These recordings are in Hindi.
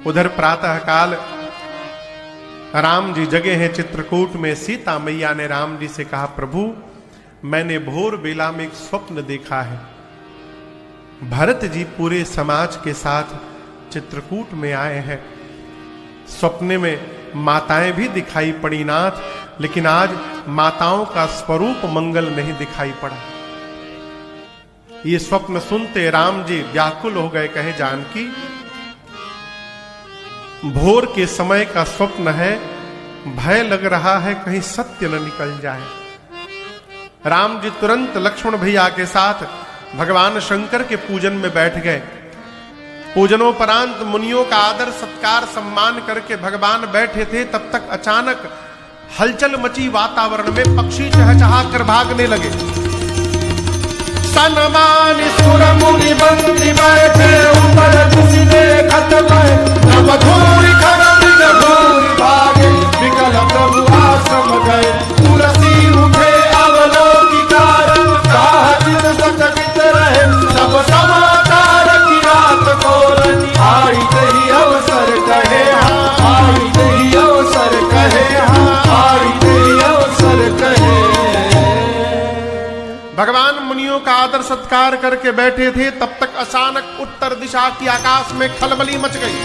उधर प्रातः काल राम जी जगे हैं चित्रकूट में। सीता मैया ने राम जी से कहा, प्रभु मैंने भोर बेला में एक स्वप्न देखा है। भरत जी पूरे समाज के साथ चित्रकूट में आए हैं। स्वप्न में माताएं भी दिखाई पड़ी नाथ, लेकिन आज माताओं का स्वरूप मंगल नहीं दिखाई पड़ा। ये स्वप्न सुनते राम जी व्याकुल हो गए, कहे जानकी भोर के समय का स्वप्न है, भय लग रहा है कहीं सत्य न निकल जाए। राम जी तुरंत लक्ष्मण भैया के साथ भगवान शंकर के पूजन में बैठ गए। पूजनोपरांत मुनियों का आदर सत्कार सम्मान करके भगवान बैठे थे, तब तक अचानक हलचल मची वातावरण में। पक्षी चहचहा कर भागने लगे। सनमान सुर मुनि बंदी बैठे ऊपर खुशी देखत गए, नभ धूरि खरम धूरि भागे, विकल प्रभु आश्रम गए। तुलसी उठे अवलोकिकार, साहजित सचकित रहे, सब समाचार की रात को रची। आई दही अवसर कहे हाँ, आई दही अवसर कहे हाँ, आई दही अवसर कहे। भगवान मुनियों का आदर सत्कार करके बैठे थे, तब तक अचानक उत्तर दिशा की आकाश में खलबली मच गई।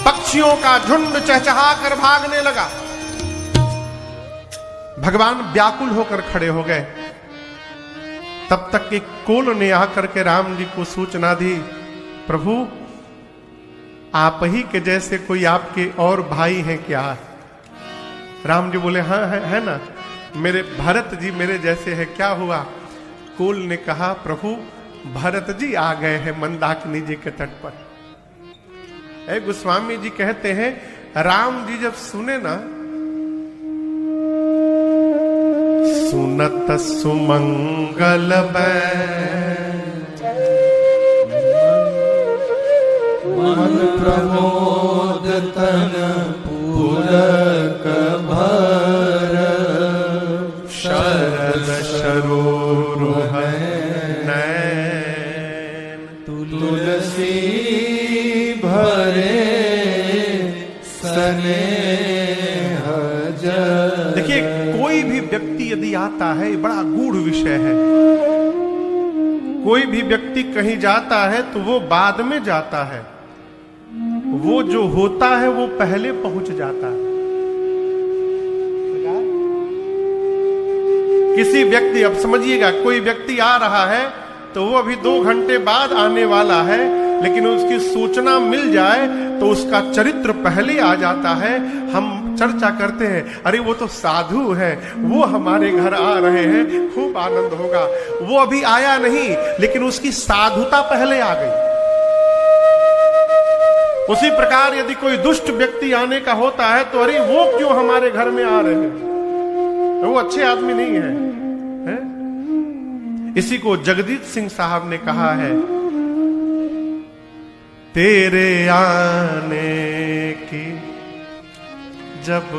पक्षियों का झुंड चहचहा कर भागने लगा। भगवान व्याकुल होकर खड़े हो गए। तब तक एक कोल ने आकर के राम जी को सूचना दी, प्रभु आप ही के जैसे कोई आपके और भाई हैं क्या? राम जी बोले हाँ है ना, मेरे भरत जी मेरे जैसे है। क्या हुआ? कोल ने कहा, प्रभु भरत जी आ गए हैं मंदाकिनी जी के तट पर। गोस्वामी जी कहते हैं राम जी जब सुने ना, सुनत सुमंगल मन प्रमोद तन पुलक भर, शरद शरोरुह नैन। तुलसी भरे स्नेह जल। देखिए कोई भी व्यक्ति यदि आता है, ये बड़ा गूढ़ विषय है। कोई भी व्यक्ति कहीं जाता है तो वो बाद में जाता है, वो जो होता है वो पहले पहुंच जाता है। किसी व्यक्ति, अब समझिएगा, कोई व्यक्ति आ रहा है तो वो अभी 2 घंटे बाद आने वाला है, लेकिन उसकी सूचना मिल जाए तो उसका चरित्र पहले आ जाता है। हम चर्चा करते हैं, अरे वो तो साधु है, वो हमारे घर आ रहे हैं, खूब आनंद होगा। वो अभी आया नहीं, लेकिन उसकी साधुता पहले आ गई। उसी प्रकार यदि कोई दुष्ट व्यक्ति आने का होता है तो अरे वो क्यों हमारे घर में आ रहे हैं, वो अच्छे आदमी नहीं है, है? इसी को जगदीश सिंह साहब ने कहा है, तेरे आने की जब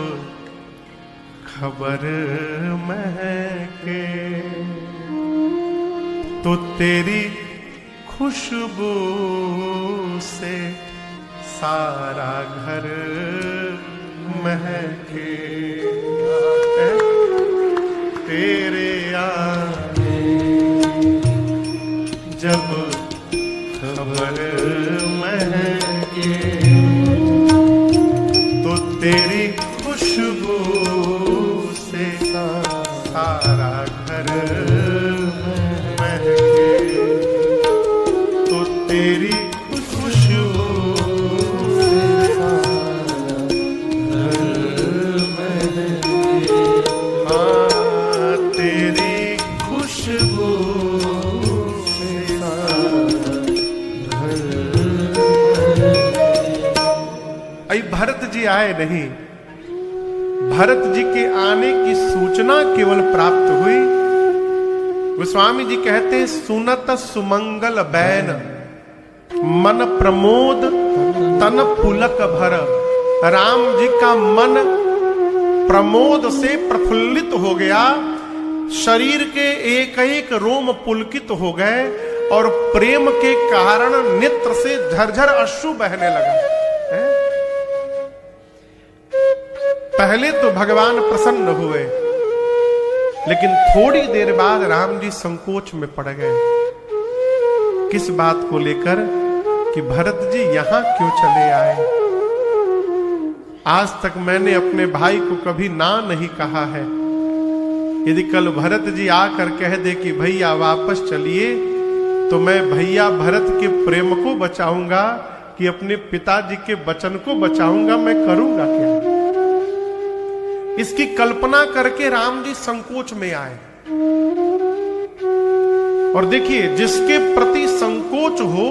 खबर महके तो तेरी खुशबू से सारा घर महके। तेरे आने जब खबर महके तो तेरी खुशबू से सारा घर महके। तो तेरी खुशबू से सारा घर महके। हाँ तेरी खुशबू से सारा घर महके। अभी भरत जी आए नहीं, भरत जी के आने की सूचना केवल प्राप्त हुई। गोस्वामी जी कहते हैं, सुनत सुमंगल बैन मन प्रमोद तन पुलक भर। राम जी का मन प्रमोद से प्रफुल्लित हो गया, शरीर के एक एक रोम पुलकित हो गए और प्रेम के कारण नेत्र से झरझर अश्रु बहने लगा है? पहले तो भगवान प्रसन्न हुए, लेकिन थोड़ी देर बाद राम जी संकोच में पड़ गए। किस बात को लेकर कि भरत जी यहां क्यों चले आए? आज तक मैंने अपने भाई को कभी ना नहीं कहा है। यदि कल भरत जी आकर कह दे कि भैया वापस चलिए, तो मैं भैया भरत के प्रेम को बचाऊंगा कि अपने पिताजी के वचन को बचाऊंगा? मैं करूंगा क्या? इसकी कल्पना करके राम जी संकोच में आए। और देखिए, जिसके प्रति संकोच हो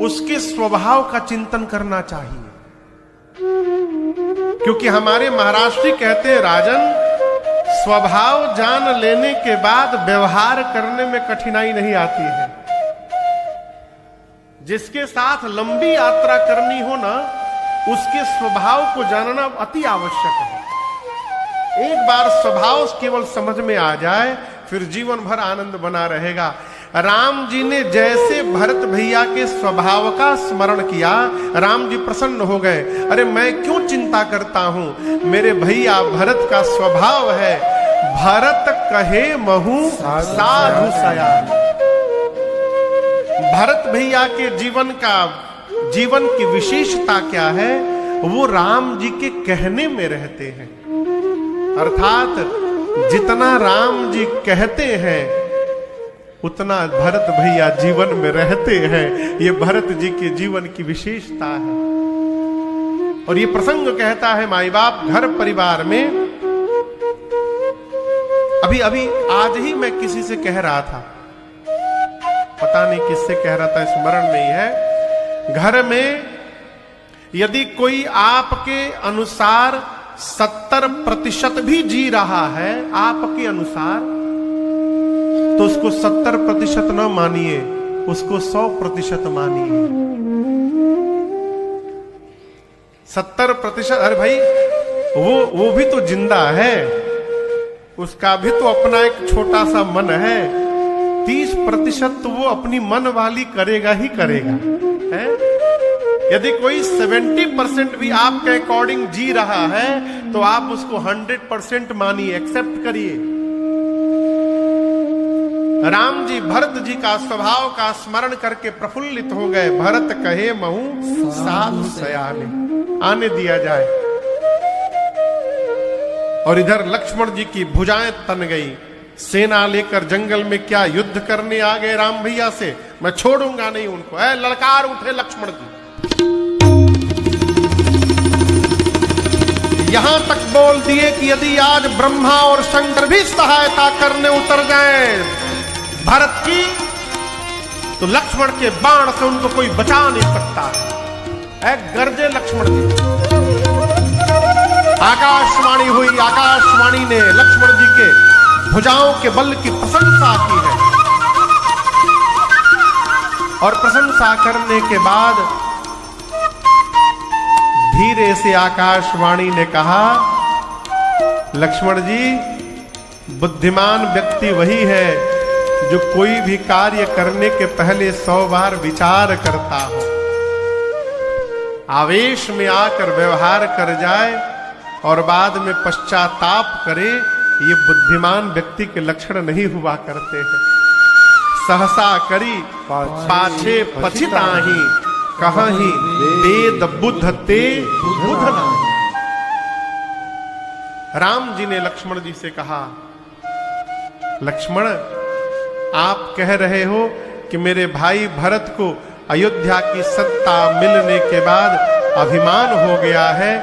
उसके स्वभाव का चिंतन करना चाहिए, क्योंकि हमारे महाराष्ट्री कहते हैं, राजन, स्वभाव जान लेने के बाद व्यवहार करने में कठिनाई नहीं आती है। जिसके साथ लंबी यात्रा करनी हो ना, उसके स्वभाव को जानना अति आवश्यक है। एक बार स्वभाव केवल समझ में आ जाए, फिर जीवन भर आनंद बना रहेगा। राम जी ने जैसे भरत भैया के स्वभाव का स्मरण किया, राम जी प्रसन्न हो गए। अरे मैं क्यों चिंता करता हूं, मेरे भैया भरत का स्वभाव है भरत कहे महू साधु सयान। भरत भैया के जीवन की विशेषता क्या है? वो राम जी के कहने में रहते हैं। अर्थात जितना राम जी कहते हैं उतना भरत भैया जीवन में रहते हैं। ये भरत जी के जीवन की विशेषता है। और ये प्रसंग कहता है, माई बाप घर परिवार में, अभी आज ही मैं किसी से कह रहा था, पता नहीं किससे कह रहा था, स्मरण नहीं है। घर में यदि कोई आपके अनुसार 70% भी जी रहा है, आपके अनुसार, तो उसको 70% न मानिए, उसको 100% मानिए। 70%, अरे भाई वो भी तो जिंदा है, उसका भी तो अपना एक छोटा सा मन है। 30% तो वो अपनी मन वाली करेगा ही करेगा है? यदि कोई 70% भी आपके अकॉर्डिंग जी रहा है, तो आप उसको 100% मानिए, एक्सेप्ट करिए। राम जी भरत जी का स्वभाव का स्मरण करके प्रफुल्लित हो गए। भरत कहे महू साधु सयाने, आने दिया जाए। और इधर लक्ष्मण जी की भुजाएं तन गई। सेना लेकर जंगल में क्या युद्ध करने आ गए राम भैया से? मैं छोड़ूंगा नहीं उनको। ललकार उठे लक्ष्मण जी, यहां तक बोल दिए कि यदि आज ब्रह्मा और शंकर भी सहायता करने उतर जाए भरत की, तो लक्ष्मण के बाण से उनको कोई बचा नहीं सकता। गर्जे लक्ष्मण जी। आकाशवाणी हुई, आकाशवाणी ने लक्ष्मण जी के भुजाओं के बल की प्रशंसा की है। और प्रशंसा करने के बाद धीरे से आकाशवाणी ने कहा, लक्ष्मण जी, बुद्धिमान व्यक्ति वही है जो कोई भी कार्य करने के पहले 100 बार विचार करता हो। आवेश में आकर व्यवहार कर जाए और बाद में पश्चाताप करे, ये बुद्धिमान व्यक्ति के लक्षण नहीं हुआ करते हैं। सहसा करी पाछे पछिताही, कहीं वेद बुद्ध ते बुध नाही। राम जी ने लक्ष्मण जी से कहा, लक्ष्मण, आप कह रहे हो कि मेरे भाई भरत को अयोध्या की सत्ता मिलने के बाद अभिमान हो गया है।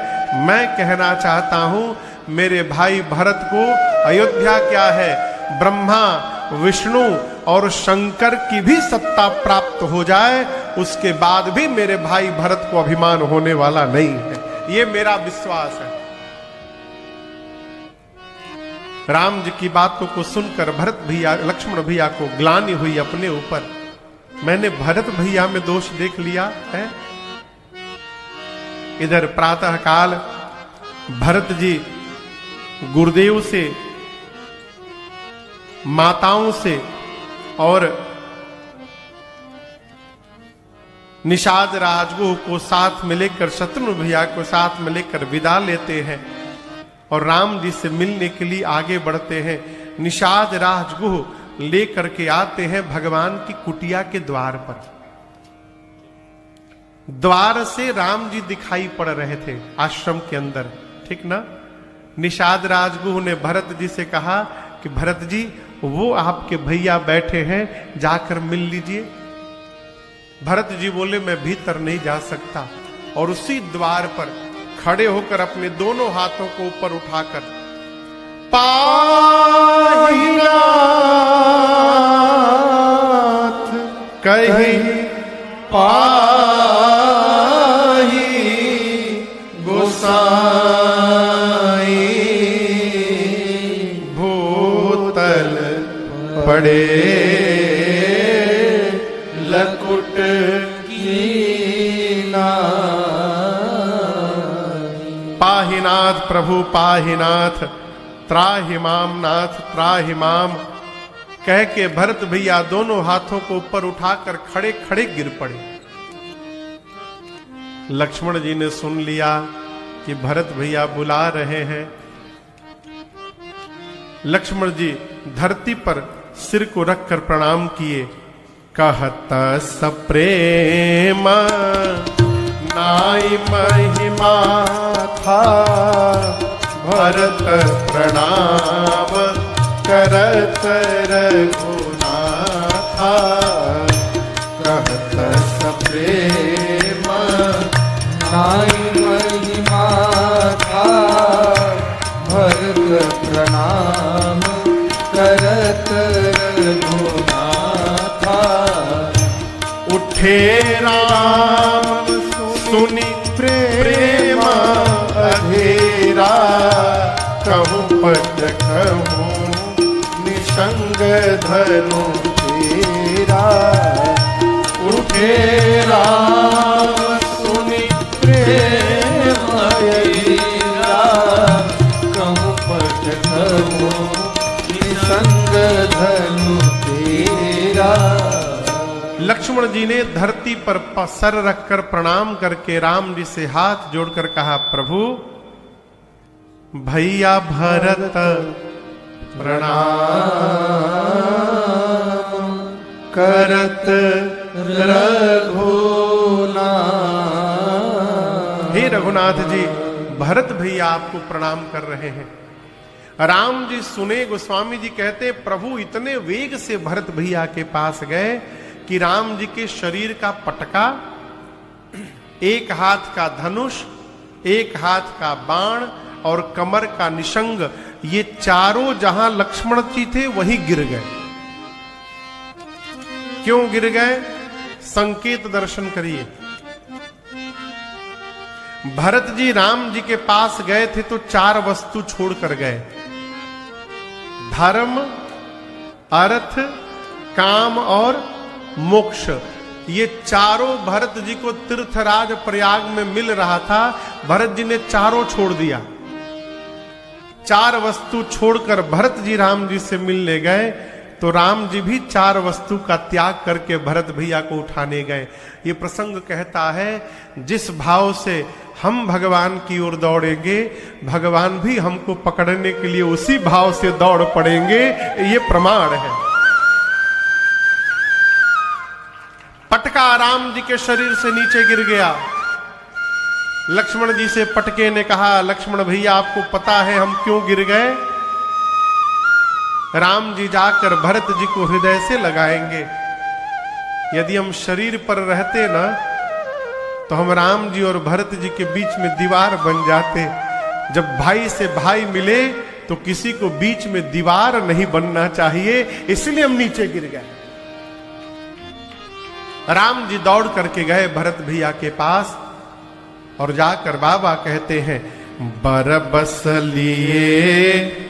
मैं कहना चाहता हूं, मेरे भाई भरत को अयोध्या क्या है, ब्रह्मा, विष्णु और शंकर की भी सत्ता प्राप्त हो जाए, उसके बाद भी मेरे भाई भरत को अभिमान होने वाला नहीं है। ये मेरा विश्वास है। राम जी की बातों को सुनकर भरत भैया, लक्ष्मण भैया को ग्लानि हुई अपने ऊपर। मैंने भरत भैया में दोष देख लिया है। इधर प्रातः काल भरत जी गुरुदेव से, माताओं से और निषाद राजगुह को साथ में लेकर, शत्रुघ्न भैया को साथ में लेकर विदा लेते हैं और राम जी से मिलने के लिए आगे बढ़ते हैं। निषाद राजगुह लेकर के आते हैं भगवान की कुटिया के द्वार पर। द्वार से राम जी दिखाई पड़ रहे थे आश्रम के अंदर, ठीक ना। निषाद राजगुह ने भरत जी से कहा कि भरत जी, वो आपके भैया बैठे हैं, जाकर मिल लीजिए। भरत जी बोले मैं भीतर नहीं जा सकता, और उसी द्वार पर खड़े होकर अपने दोनों हाथों को ऊपर उठाकर पाहिनाथ कहीं पाही गोसाई भूतल पड़े लकुट पाहिनाथ प्रभु पाहिनाथ, त्राहिमाम नाथ त्राहिमाम कह के भरत भैया दोनों हाथों को ऊपर उठाकर खड़े खड़े गिर पड़े। लक्ष्मण जी ने सुन लिया कि भरत भैया बुला रहे हैं। लक्ष्मण जी धरती पर सिर को रखकर प्रणाम किए। कहता सप्रेम नाई महिमा था, भरत प्रणाम करत रघुनाथा। कहत सप्रेम नाई महिमा था, भरत प्रणाम करत रघुनाथा। उठे राम सुनि प्रेम अधेरा, कहूँ पट कहूँ निसंग धनु तेरा। उठे राम सुनि प्रेम अधेरा, कहूँ पट कहूँ निसंग धनु तेरा। लक्ष्मण जी ने धरती पर सर रखकर प्रणाम करके राम जी से हाथ जोड़कर कहा, प्रभु भैया भरत प्रणाम करत रघुनाथ। हे रघुनाथ जी, भरत भैया आपको प्रणाम कर रहे हैं। राम जी सुने। गोस्वामी जी कहते, प्रभु इतने वेग से भरत भैया के पास गए कि राम जी के शरीर का पटका, एक हाथ का धनुष, एक हाथ का बाण और कमर का निशंग, ये चारों जहां लक्ष्मण जी थे वहीं गिर गए। क्यों गिर गए? संकेत दर्शन करिए। भरत जी राम जी के पास गए थे तो चार वस्तु छोड़कर गए, धर्म, अर्थ, काम और मोक्ष। ये चारों भरत जी को तीर्थराज प्रयाग में मिल रहा था, भरत जी ने चारों छोड़ दिया। चार वस्तु छोड़कर भरत जी राम जी से मिलने गए तो राम जी भी चार वस्तु का त्याग करके भरत भैया को उठाने गए। ये प्रसंग कहता है, जिस भाव से हम भगवान की ओर दौड़ेंगे, भगवान भी हमको पकड़ने के लिए उसी भाव से दौड़ पड़ेंगे। ये प्रमाण है। पटका राम जी के शरीर से नीचे गिर गया। लक्ष्मण जी से पटके ने कहा, लक्ष्मण भैया आपको पता है हम क्यों गिर गए? राम जी जाकर भरत जी को हृदय से लगाएंगे। यदि हम शरीर पर रहते ना तो हम राम जी और भरत जी के बीच में दीवार बन जाते। जब भाई से भाई मिले तो किसी को बीच में दीवार नहीं बनना चाहिए, इसलिए हम नीचे गिर गए। राम जी दौड़ करके गए भरत भैया के पास और जाकर बाबा कहते हैं, बरबस लिए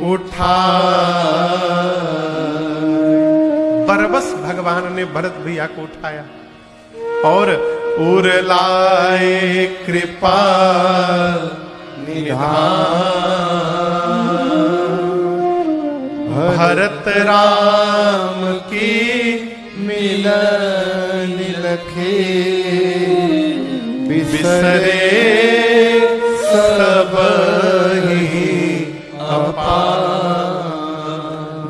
उठा। बरबस भगवान ने भरत भैया को उठाया और उर लाए कृपा निधान। भरत राम की मिलन लखे बिसरे सब ही अपार।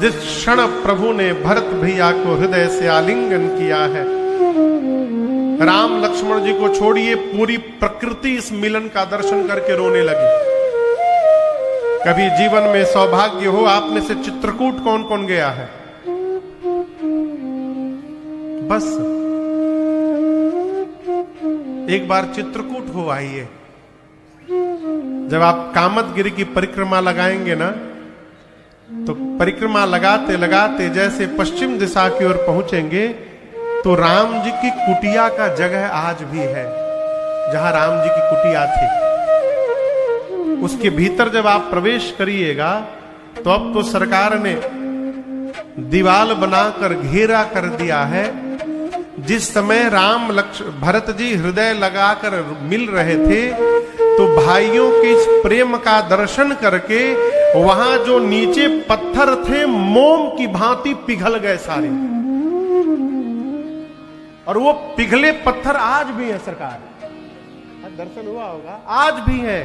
जिस क्षण प्रभु ने भरत भैया को हृदय से आलिंगन किया है, राम लक्ष्मण जी को छोड़िए पूरी प्रकृति इस मिलन का दर्शन करके रोने लगी। कभी जीवन में सौभाग्य हो, आप में से चित्रकूट कौन कौन गया है? बस एक बार चित्रकूट हो आइए। जब आप कामतगिरी की परिक्रमा लगाएंगे ना, तो परिक्रमा लगाते लगाते जैसे पश्चिम दिशा की ओर पहुंचेंगे, तो राम जी की कुटिया का जगह आज भी है, जहां राम जी की कुटिया थी। उसके भीतर जब आप प्रवेश करिएगा, तो अब तो सरकार ने दीवार बनाकर घेरा कर दिया है। जिस समय राम भरत जी हृदय लगाकर मिल रहे थे, तो भाइयों के इस प्रेम का दर्शन करके वहां जो नीचे पत्थर थे मोम की भांति पिघल गए सारे। और वो पिघले पत्थर आज भी है सरकार, दर्शन हुआ होगा, आज भी है।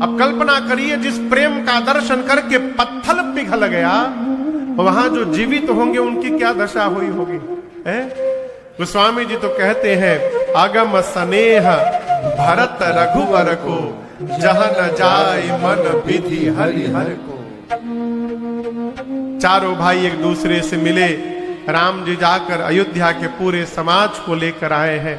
अब कल्पना करिए, जिस प्रेम का दर्शन करके पत्थर पिघल गया, वहां जो जीवित होंगे उनकी क्या दशा हुई होगी। गोस्वामी जी तो कहते हैं, अगम स्नेह भरत रघुवर को, जहां न जाए मन विधि हरिहर को। चारों भाई एक दूसरे से मिले। राम जी जाकर अयोध्या के पूरे समाज को लेकर आए हैं।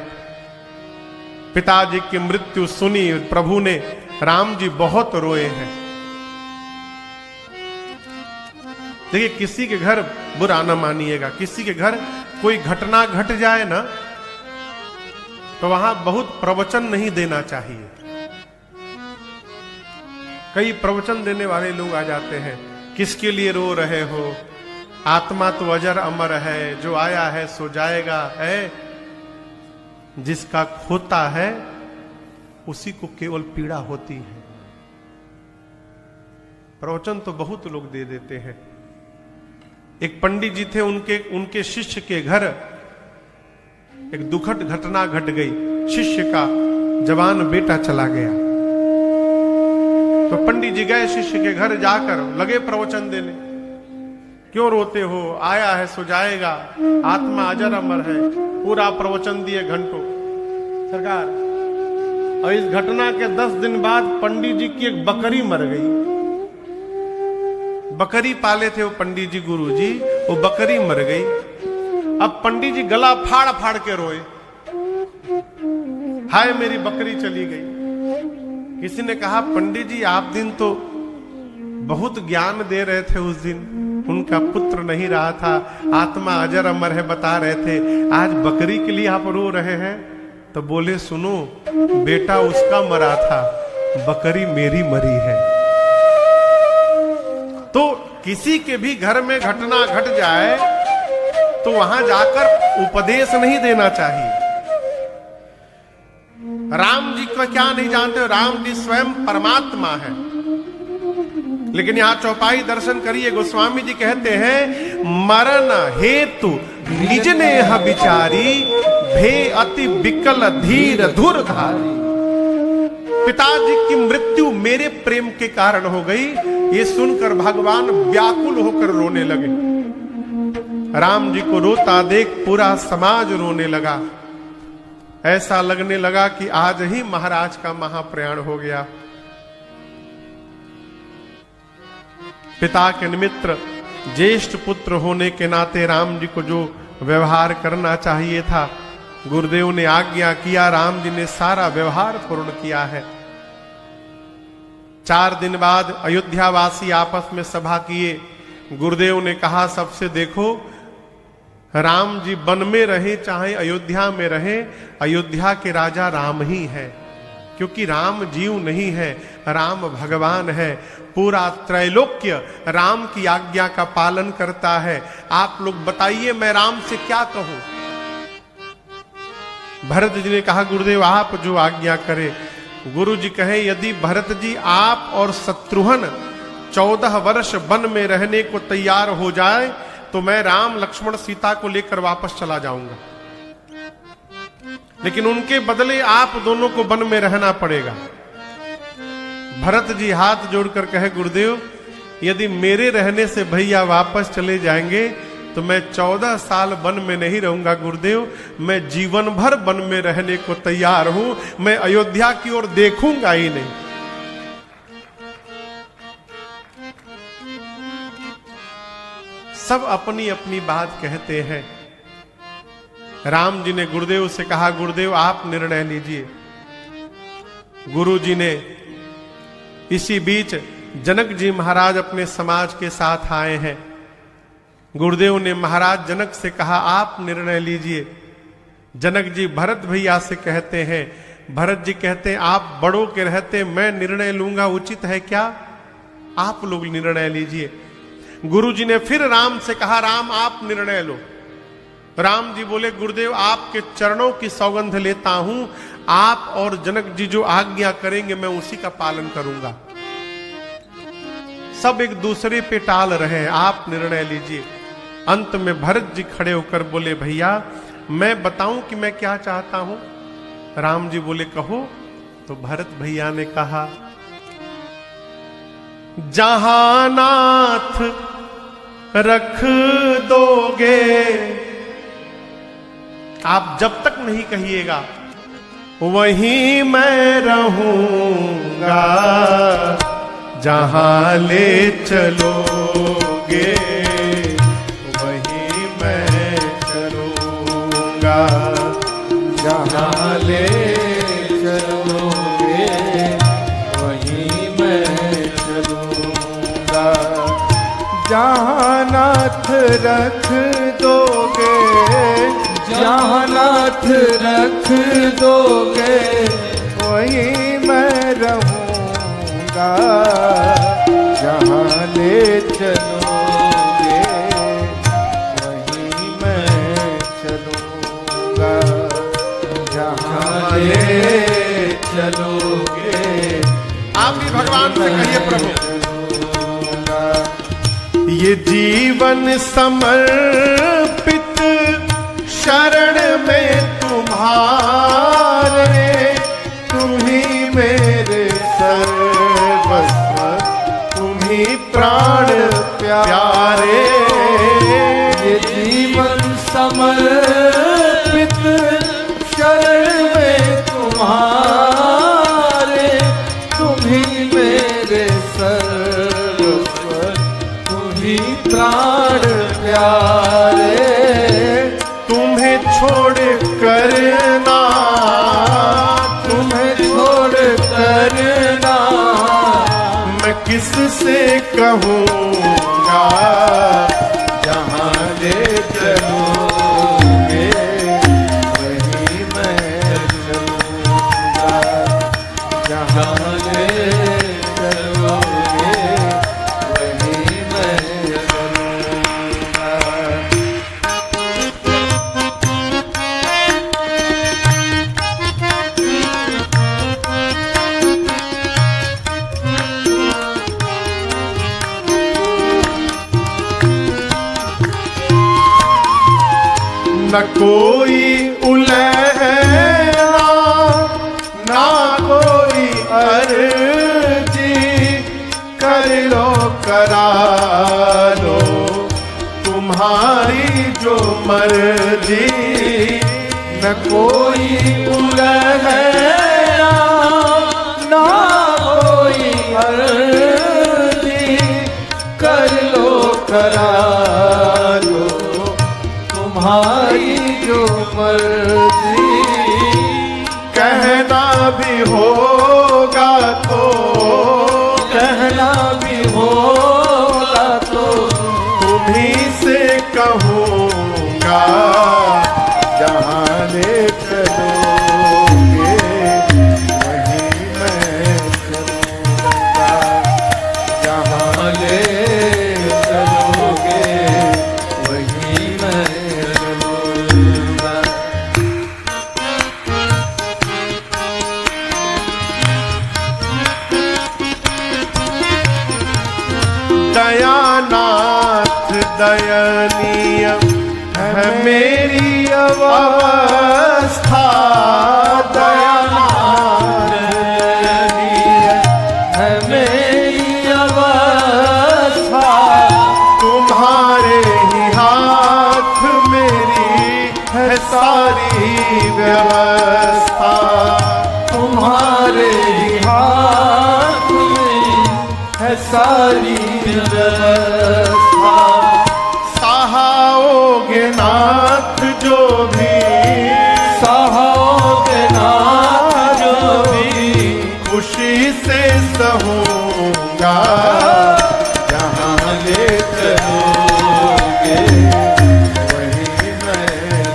पिताजी की मृत्यु सुनी प्रभु ने, राम जी बहुत रोए हैं। देखिए, किसी के घर बुरा ना मानिएगा, किसी के घर कोई घटना घट जाए ना, तो वहां बहुत प्रवचन नहीं देना चाहिए। कई प्रवचन देने वाले लोग आ जाते हैं, किसके लिए रो रहे हो, आत्मा तो अजर अमर है, जो आया है सो जाएगा है, जिसका खोता है उसी को केवल पीड़ा होती है। प्रवचन तो बहुत लोग दे देते हैं। एक पंडित जी थे, उनके शिष्य के घर एक दुखद घटना घट गई। शिष्य का जवान बेटा चला गया, तो पंडित जी गए शिष्य के घर, जाकर लगे प्रवचन देने। क्यों रोते हो, आया है सो जाएगा, आत्मा अजर अमर है। पूरा प्रवचन दिए घंटों सरकार। और इस घटना के 10 दिन बाद पंडित जी की एक बकरी मर गई। बकरी पाले थे वो पंडित जी, गुरु जी, वो बकरी मर गई। अब पंडित जी गला फाड़ फाड़ के रोए, हाय मेरी बकरी चली गई। किसी ने कहा, पंडित जी आप दिन तो बहुत ज्ञान दे रहे थे, उस दिन उनका पुत्र नहीं रहा था, आत्मा अजर अमर है बता रहे थे, आज बकरी के लिए आप रो रहे हैं। तो बोले, सुनो बेटा उसका मरा था, बकरी मेरी मरी है। तो किसी के भी घर में घटना घट जाए तो वहां जाकर उपदेश नहीं देना चाहिए। राम जी को क्या नहीं जानते, राम जी स्वयं परमात्मा है। लेकिन यहां चौपाई दर्शन करिए, गोस्वामी जी कहते हैं, मरण हेतु निज नेह विचारी, भे अति विकल धीर धुर धारी। पिताजी की मृत्यु मेरे प्रेम के कारण हो गई, ये सुनकर भगवान व्याकुल होकर रोने लगे। राम जी को रोता देख पूरा समाज रोने लगा। ऐसा लगने लगा कि आज ही महाराज का महाप्रयाण हो गया। पिता के निमित्त ज्येष्ठ पुत्र होने के नाते राम जी को जो व्यवहार करना चाहिए था, गुरुदेव ने आज्ञा किया, राम जी ने सारा व्यवहार पूर्ण किया है। 4 दिन बाद अयोध्यावासी आपस में सभा किए। गुरुदेव ने कहा, सबसे देखो, राम जी वन में रहे चाहे अयोध्या में रहे, अयोध्या के राजा राम ही है, क्योंकि राम जीव नहीं है, राम भगवान है। पूरा त्रैलोक्य राम की आज्ञा का पालन करता है। आप लोग बताइए मैं राम से क्या कहूं। भरत जी ने कहा, गुरुदेव आप जो आज्ञा करें। गुरु जी कहे, यदि भरत जी आप और शत्रुघ्न 14 वर्ष वन में रहने को तैयार हो जाए, तो मैं राम लक्ष्मण सीता को लेकर वापस चला जाऊंगा। लेकिन उनके बदले आप दोनों को वन में रहना पड़ेगा। भरत जी हाथ जोड़कर कहे, गुरुदेव यदि मेरे रहने से भैया वापस चले जाएंगे तो मैं 14 साल वन में नहीं रहूंगा गुरुदेव, मैं जीवन भर वन में रहने को तैयार हूं, मैं अयोध्या की ओर देखूंगा ही नहीं। सब अपनी अपनी बात कहते हैं। राम जी ने गुरुदेव से कहा, गुरुदेव आप निर्णय लीजिए। गुरु जी ने इसी बीच जनक जी महाराज अपने समाज के साथ आए हैं। गुरुदेव ने महाराज जनक से कहा, आप निर्णय लीजिए। जनक जी भरत भैया से कहते हैं, भरत जी कहते हैं, आप बड़ों के रहते मैं निर्णय लूंगा उचित है क्या? आप लोग निर्णय लीजिए। गुरु जी ने फिर राम से कहा, राम आप निर्णय लो। राम जी बोले, गुरुदेव आपके चरणों की सौगंध लेता हूं, आप और जनक जी जो आज्ञा करेंगे मैं उसी का पालन करूंगा। सब एक दूसरे पे टाल रहे हैं, आप निर्णय लीजिए। अंत में भरत जी खड़े होकर बोले, भैया मैं बताऊं कि मैं क्या चाहता हूं? राम जी बोले, कहो। तो भरत भैया ने कहा, जहां नाथ रख दोगे, आप जब तक नहीं कहिएगा वहीं मैं रहूंगा, जहां ले चलोगे वहीं मैं चलूंगा, जहाँ ले चलोगे वहीं मैं चलूंगा, जहाँ नाथ रख दोगे, जहाँ नाथ रख दोगे वहीं मैं रहूंगा, जहाँ ले चलोगे वहीं मैं चलूंगा, जहाँ ले चलोगे। आप भी भगवान से कहिए, प्रभु ये जीवन समर्पित शरण में तुम्हारे, तुम्ही मेरे सर्वस्व, तुम्ही प्राण प्यारे। ये जीवन समर्पित शरण में तुम्हारे, तुम्ही मेरे सर्वस्व, तुम्ही प्राण प्यारे। तुम्हें छोड़ करना, तुम्हें छोड़ करना मैं किससे कहूँगा, जहाँ ले चलोगे वहीं मैं चलूंगा, जहाँ ले चलोगे वहीं मैं चलूंगा। न कोई उलहना, ना कोई अर्जी, कर लो करा लो तुम्हारी जो मर्जी। न कोई उलहना, ना कोई अर्जी, कर लो करा लो तुम्हारी जो मर्जी। कहना भी होगा तो, कहना भी होगा तो तुम्ही से कहूँगा, जहाँ ले चलोगे वहीं मैं चलूंगा, जहाँ ले चलोगे वहीं मैं चलूंगा। दयानाथ दयनीय है मेरी अवस्था, सारी व्यवस्था। सहाओगे नाथ जो भी, सहाओगे नाथ जो भी, खुशी से सहूंगा। जहाँ ले चलोगे वहीं मैं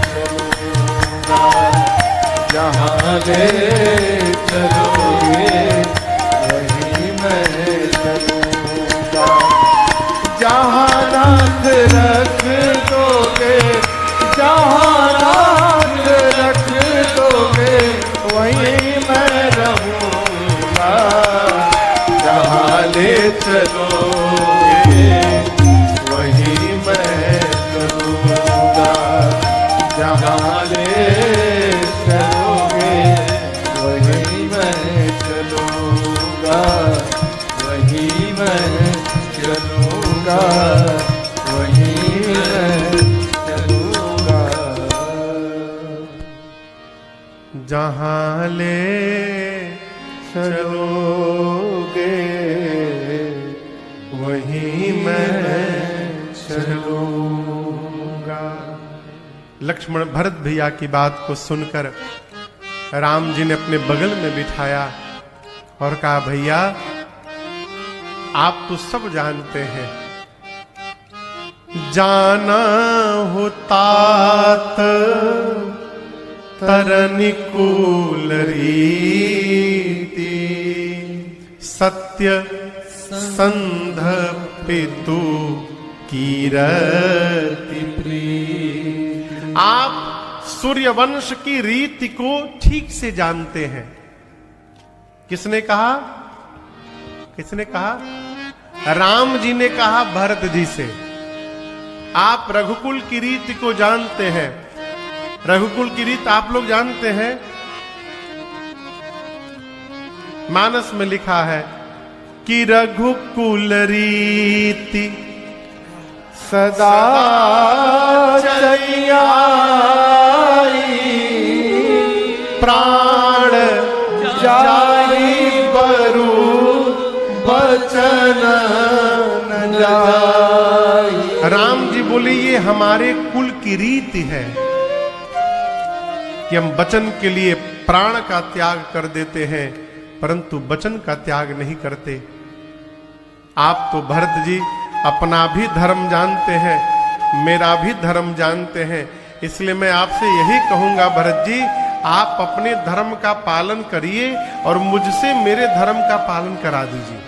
चलूँगा। जहाँ ले चलोगे वहीं मैं चलूँगा। जहाँ नाथ रख दोगे, जहाँ नाथ रख दोगे वहीं मैं रहूँगा। जहाँ ले चलोगे वहीं मैं चलूँगा। जहाँ ले चलोगे वहीं मैं चलूँगा। वहीं मैं चलूँगा। वहीं मैं चलूँगा। जहाँ ले चलोगे वहीं मैं चलूंगा। लक्ष्मण भरत भैया की बात को सुनकर राम जी ने अपने बगल में बिठाया और कहा, भैया आप तो सब जानते हैं, जाना हो तात तरनिकूल रीति, सत्य संध पितु कीरति प्रीति। आप सूर्यवंश की रीति को ठीक से जानते हैं। किसने कहा? किसने कहा? राम जी ने कहा भरत जी से, आप रघुकुल की रीति को जानते हैं। रघुकुल की रीत आप लोग जानते हैं, मानस में लिखा है कि रघुकुल रीति सदा चलियाई, प्राण जाई बरु बचन न जाई। राम जी बोले ये हमारे कुल की रीति है कि हम वचन के लिए प्राण का त्याग कर देते हैं, परंतु वचन का त्याग नहीं करते। आप तो भरत जी अपना भी धर्म जानते हैं, मेरा भी धर्म जानते हैं, इसलिए मैं आपसे यही कहूंगा भरत जी, आप अपने धर्म का पालन करिए और मुझसे मेरे धर्म का पालन करा दीजिए।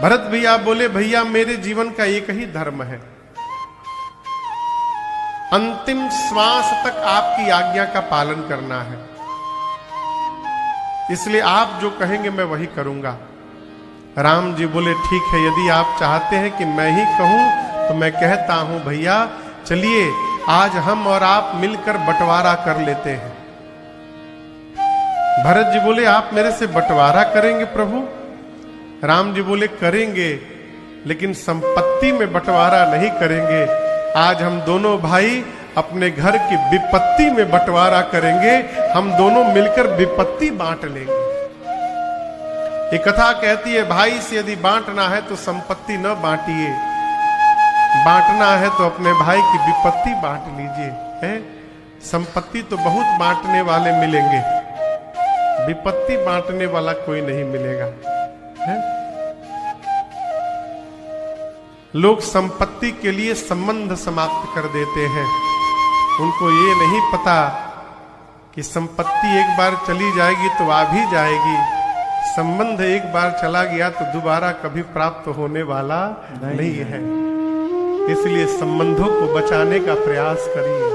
भरत भैया बोले, भैया मेरे जीवन का एक ही धर्म है, अंतिम श्वास तक आपकी आज्ञा का पालन करना है, इसलिए आप जो कहेंगे मैं वही करूंगा। राम जी बोले, ठीक है, यदि आप चाहते हैं कि मैं ही कहूं तो मैं कहता हूं भैया, चलिए आज हम और आप मिलकर बंटवारा कर लेते हैं। भरत जी बोले, आप मेरे से बंटवारा करेंगे प्रभु? राम जी बोले, करेंगे, लेकिन संपत्ति में बंटवारा नहीं करेंगे। आज हम दोनों भाई अपने घर की विपत्ति में बंटवारा करेंगे, हम दोनों मिलकर विपत्ति बांट लेंगे। ये कथा कहती है, भाई से यदि बांटना है तो संपत्ति न बांटिए, बांटना है तो अपने भाई की विपत्ति बांट लीजिए। है संपत्ति तो बहुत बांटने वाले मिलेंगे, विपत्ति बांटने वाला कोई नहीं मिलेगा। है? लोग संपत्ति के लिए संबंध समाप्त कर देते हैं, उनको ये नहीं पता कि संपत्ति एक बार चली जाएगी तो आ भी जाएगी, संबंध एक बार चला गया तो दोबारा कभी प्राप्त होने वाला नहीं है। इसलिए संबंधों को बचाने का प्रयास करिए।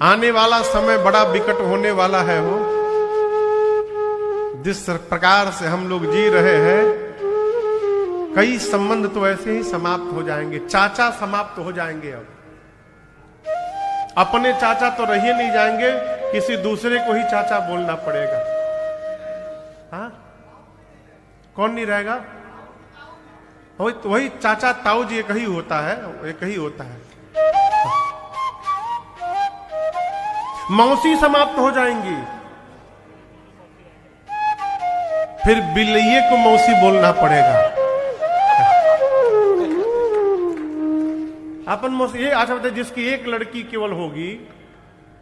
आने वाला समय बड़ा विकट होने वाला है। हो जिस प्रकार से हम लोग जी रहे हैं, कई संबंध तो ऐसे ही समाप्त हो जाएंगे। चाचा समाप्त हो जाएंगे। अब अपने चाचा तो रहिए नहीं जाएंगे, किसी दूसरे को ही चाचा बोलना पड़ेगा। हाँ, कौन नहीं रहेगा? वही चाचा ताऊ जी एक ही होता है, एक ही होता है। मौसी समाप्त हो जाएंगी, फिर बिल्लिए को मौसी बोलना पड़ेगा। अपन मौसी ये अच्छा बताए, जिसकी एक लड़की केवल होगी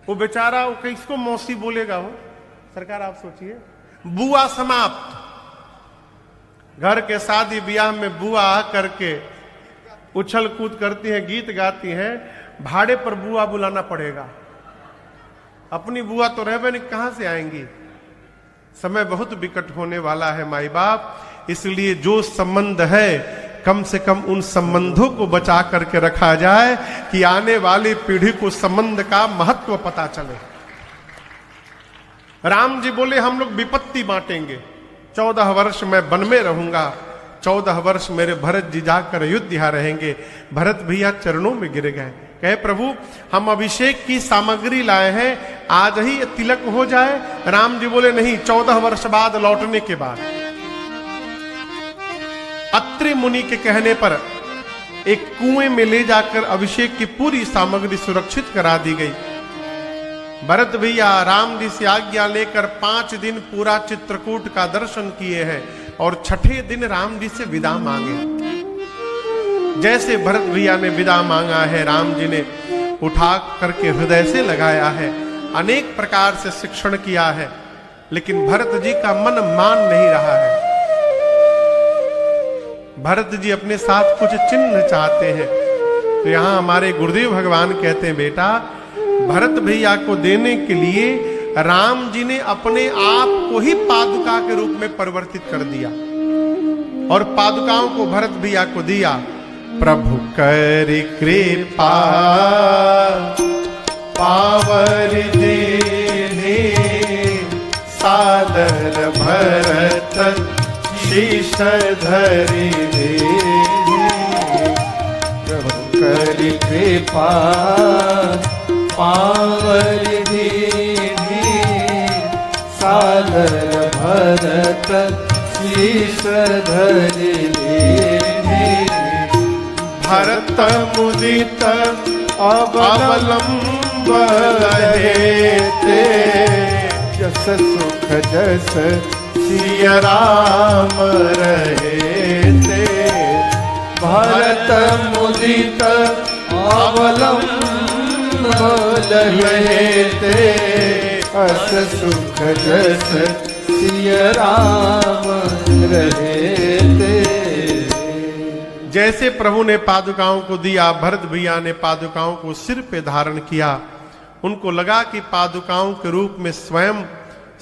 वो बेचारा वो किसको मौसी बोलेगा? वो सरकार आप सोचिए, बुआ समाप्त। घर के शादी ब्याह में बुआ करके उछल कूद करती हैं, गीत गाती हैं, भाड़े पर बुआ बुलाना पड़ेगा। अपनी बुआ तो रह नहीं, कहां से आएंगी? समय बहुत विकट होने वाला है माई बाप, इसलिए जो संबंध है कम से कम उन संबंधों को बचा करके रखा जाए कि आने वाली पीढ़ी को संबंध का महत्व पता चले। राम जी बोले हम लोग विपत्ति बांटेंगे, 14 वर्ष मैं वन में रहूंगा, 14 वर्ष मेरे भरत जी जाकर अयोध्या रहेंगे। भरत भैया चरणों में गिर गए, कहे प्रभु हम अभिषेक की सामग्री लाए हैं, आज ही तिलक हो जाए। राम जी बोले नहीं, 14 वर्ष बाद लौटने के बाद। अत्रि मुनि के कहने पर एक कुएं में ले जाकर अभिषेक की पूरी सामग्री सुरक्षित करा दी गई। भरत भैया राम जी से आज्ञा लेकर 5 दिन पूरा चित्रकूट का दर्शन किए हैं और 6ठे दिन राम जी से विदा मांगे। जैसे भरत भैया ने विदा मांगा है, राम जी ने उठा करके हृदय से लगाया है, अनेक प्रकार से शिक्षण किया है, लेकिन भरत जी का मन मान नहीं रहा है। भरत जी अपने साथ कुछ चिन्ह चाहते हैं, तो यहां हमारे गुरुदेव भगवान कहते हैं बेटा भरत भैया को देने के लिए राम जी ने अपने आप को ही पादुका के रूप में परिवर्तित कर दिया और पादुकाओं को भरत भैया को दिया। प्रभु कर कृपा पावर दीने सादर भरत शीश धरि दे। प्रभु कर कृपा पावर दीने सादर भरत शीश धरि दे। भरत मुदित अवलंब रहे ते, जस सुख जस सिय राम रहे ते। भरत मुदित अवलंब रहे ते, अस सुख जस सिय राम रहे ते। जैसे प्रभु ने पादुकाओं को दिया, भरत भैया ने पादुकाओं को सिर पे धारण किया। उनको लगा कि पादुकाओं के रूप में स्वयं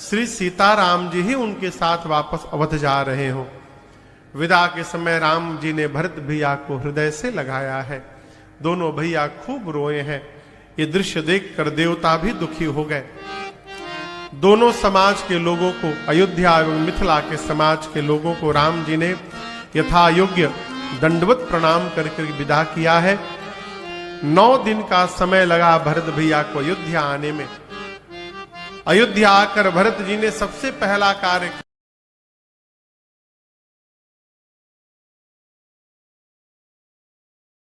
श्री सीताराम जी ही उनके साथ वापस अवध जा रहे हो। विदा के समय राम जी ने भरत भैया को हृदय से लगाया है। दोनों भैया खूब रोए हैं। ये दृश्य देखकर देवता भी दुखी हो गए। दोनों समाज के लोगों को, अयोध्या एवं मिथिला के समाज के लोगों को राम जी ने यथा योग्य दंडवत प्रणाम करके विदा किया है। 9 दिन का समय लगा भरत भैया को अयोध्या आने में। अयोध्या आकर भरत जी ने सबसे पहला कार्य